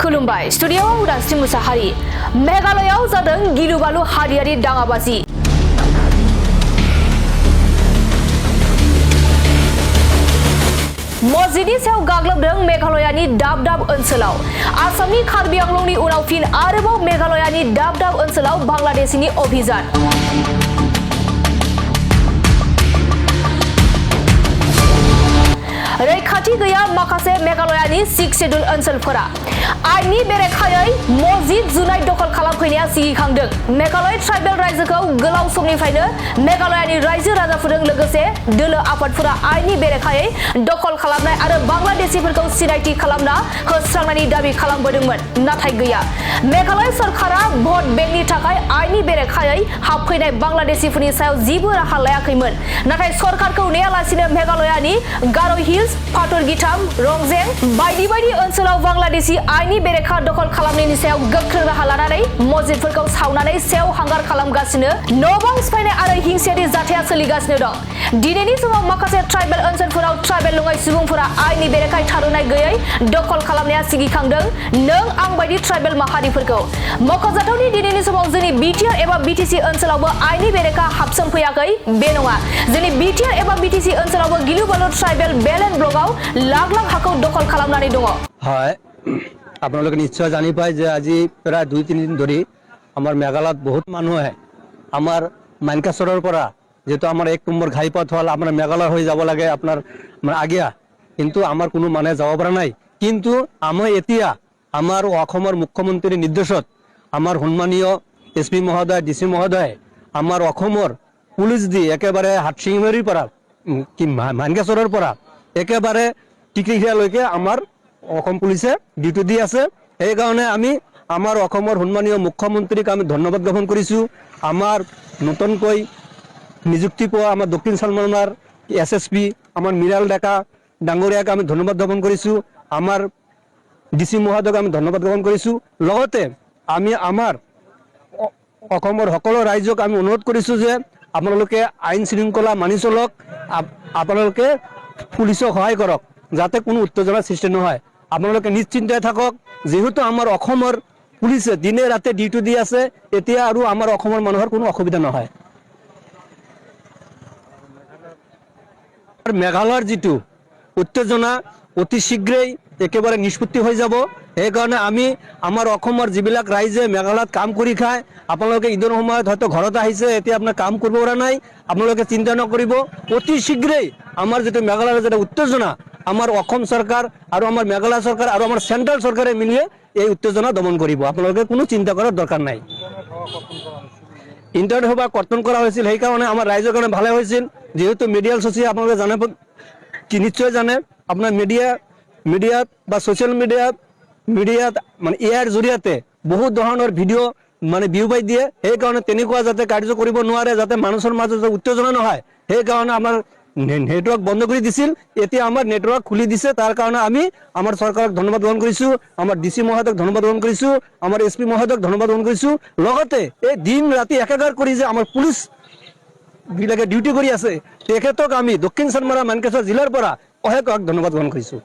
खुलुमबाय स्टुडियोआव उदांस्रि मुसाहारि मेघालयाव जादों गिलु-बालु हारियारि दाङाबाजि मस्जिदनि सायाव गाग्लोबदों मेघालयानि दाब ओनसोलाव आसामनि कार्बि आंलंनि उनाव फिन आरोबाव मेघालयानि दाब ओनसोलाव बांलादेशनि अभियान रैखाथि गैया माखासे मेघालयानि 6 शेड्युल ओनसोलफोरा आइननि बेरेखायै मस्जिद जुनाय दखल खालामफैनाया सिगिखांदों मेघालय ट्राइबेल रायजोखौ गोलाव समनिफ्रायनो मेघालयानि रायजो राजाफोरजों लोगोसे दोलो आफादफोरा आइननि बेरेखायै दखल खालामनाय आरो बांलादेशीफोरखौ सिनायथि खालामना होस्रांनायनि दाबि खालामबोदोंमोन नाथाय गैया मेघालय सरकारा भट बेंकनि थाखाय आइननि बेरेखायै हाबफैनाय बांलादेशीफोरनि सायाव जेबो राहा लायाखैमोन नाथाय सरकारखौ नेयालासिनो मेघालयानि गार' हिल्स फाथरगिथाम रंजें बायदि ओनसोलाव बांलादेशी आइननि बेरेखा दखल खालामनायनि सायाव गोख्रों राहा लानानै मस्जिदफोरखौ सावनानै सेव हांगार खालामगासिनो न' बां सिफायनाय आरो हिंसायारि जाथाया सोलिगासिनो दं दिनैनि समाव माखासे ट्राइबेल ओनसोलफोराव ट्राइबेल नङै सुबुंफोरा आइननि बेरेखायै थाद'नाय गैयै दखल खालामनाया सिगिखांदों नों आं बायदि ट्राइबेल माहारिफोरखौ मख'जाथावनि दिनैनि समाव जोंनि बिटिआर एबा बिटिसि ओनसोलावबो आइननि बेरेखा हाबसोमफैयाखै बे नङा जोंनि बिटिआर एबा बिटिसि ओनसोलावबो गिलु-बालु ट्राइबेल बेलेन ब्लकआव लाख हाखौ दखल खालामनानै दङ হয় আপোনালোকে নিশ্চয় জানি পায় যে আজি প্ৰায় 2-3 দিন ধৰি আমাৰ মেঘালয়ত বহুত মানুহে আমাৰ মানকাচৰৰ পৰা যেটো আমাৰ 1 নম্বৰ ঘাইপথ হল আমাৰ মেঘালয় হৈ যাব লাগে আপোনাৰ আগিয়া কিন্তু আমাৰ কোনো মানে যাব পৰা নাই কিন্তু আমি এতিয়া আমাৰ অসমৰ মুখ্যমন্ত্ৰীৰ নিৰ্দেশত আমাৰ সন্মানীয় এসপি মহোদয় ডিসি মহোদয় আমাৰ অসমৰ পুলিচ দি একেবাৰে হাটসিংমাৰীৰ পৰা মানকাচৰৰ পৰা একেবাৰে টিকিৰিয়ালৈকে আমাৰ অসম পুলিচে ডিউটি দি আছে এই কাৰণে আমি আমাৰ অসমৰ সন্মানীয় মুখ্যমন্ত্ৰীক আমি ধন্যবাদ জ্ঞাপন কৰিছো আমাৰ নতুনকৈ নিযুক্তি পোৱা আমাৰ দক্ষিণ চালমানাৰ এসএসপি আমাৰ মিৰাল ডেকা ডাঙৰীয়াক আমি ধন্যবাদ জ্ঞাপন কৰিছো আমাৰ ডিসি মহোদয়ক আমি ধন্যবাদ জ্ঞাপন কৰিছো লগতে আমি আমাৰ অসমৰ সকলো ৰাইজক আমি অনুৰোধ কৰিছো যে আপোনালোকে আইন শৃংখলা মানি চলক আপোনালোকে পুলিচক সহায় কৰক যাতে কোনো উত্তেজনাৰ সৃষ্টি নহয় আপোনালোকে নিশ্চিন্তে থাকক যেহেতু আমাৰ অসমৰ পুলিচে দিনে ৰাতে ডিউটি দি আছে এতিয়া আৰু আমাৰ অসমৰ মানুহৰ কোনো অসুবিধা নহয় মেঘালয়ৰ যেটো উত্তেজনা অতি শীঘ্ৰেই একেবাৰে নিষ্পত্তি হৈ যাব এই কাৰণে আমি আমাৰ অসমৰ যিবিলাক ৰাইজে মেঘালয়ত কাম কৰি খায় আপোনালোকে ঈদৰ সময়ত হয়তো ঘৰত আহিছে এতিয়া আপোনাৰ কাম কৰিব পৰা নাই আপোনালোকে চিন্তা নকৰিব অতি শীঘ্ৰেই আমাৰ যেটো মেঘালয়ৰ যেটো উত্তেজনা আমাৰ অসম চৰকাৰ আৰু আমাৰ মেঘালয় চৰকাৰ আৰু আমাৰ সেন্ট্ৰাল সৰকাৰে মিলিয়ে এই উত্তেজনা দমন কৰিব আপোনালোকে কোনো চিন্তা কৰাৰ দৰকাৰ নাই ইন্টাৰনেট সভা কৰ্তন কৰা হৈছিল সেই কাৰণে আমাৰ ৰাইজৰ কাৰণে ভালে হৈছিল যেহেতু মিডিয়াল সোশিয়েল আপোনালোকে জানে কি নিশ্চয় জানে আপোনাৰ মিডিয়া বা সোশ্যাল মিডিয়াত মানে ইয়াৰ জৰিয়তে বহুত ধৰণৰ ভিডিও মানে ভিউ পাই দিয়ে সেই কাৰণে তেনেকুৱা যাতে কাৰ্য কৰিব নোৱাৰে যাতে মানুহৰ মাজত উত্তেজনা নহয় সেই কাৰণে আমাৰ নেটওয়াৰ্ক বন্ধ কৰে দিছিল এতিয়া আমাৰ নেটওয়াৰ্ক খুলি দিছে তাৰ কাৰণে আমি আমাৰ চৰকাৰক ধন্যবাদ জ্ঞাপন কৰিছো আমাৰ ডিসি মহোদয়ক ধন্যবাদ জ্ঞাপন কৰিছো আমাৰ এসপি মহোদয়ক ধন্যবাদ জ্ঞাপন কৰিছো লগতে এই দিন ৰাতি একাকাৰ কৰি যে আমাৰ পুলিচ বিলাকে ডিউটি কৰি আছে তেখেতক আমি দক্ষিণ চানমাৰা মানকাচৰ জিলাৰ পৰা অশেষ ধন্যবাদ জ্ঞাপন কৰিছো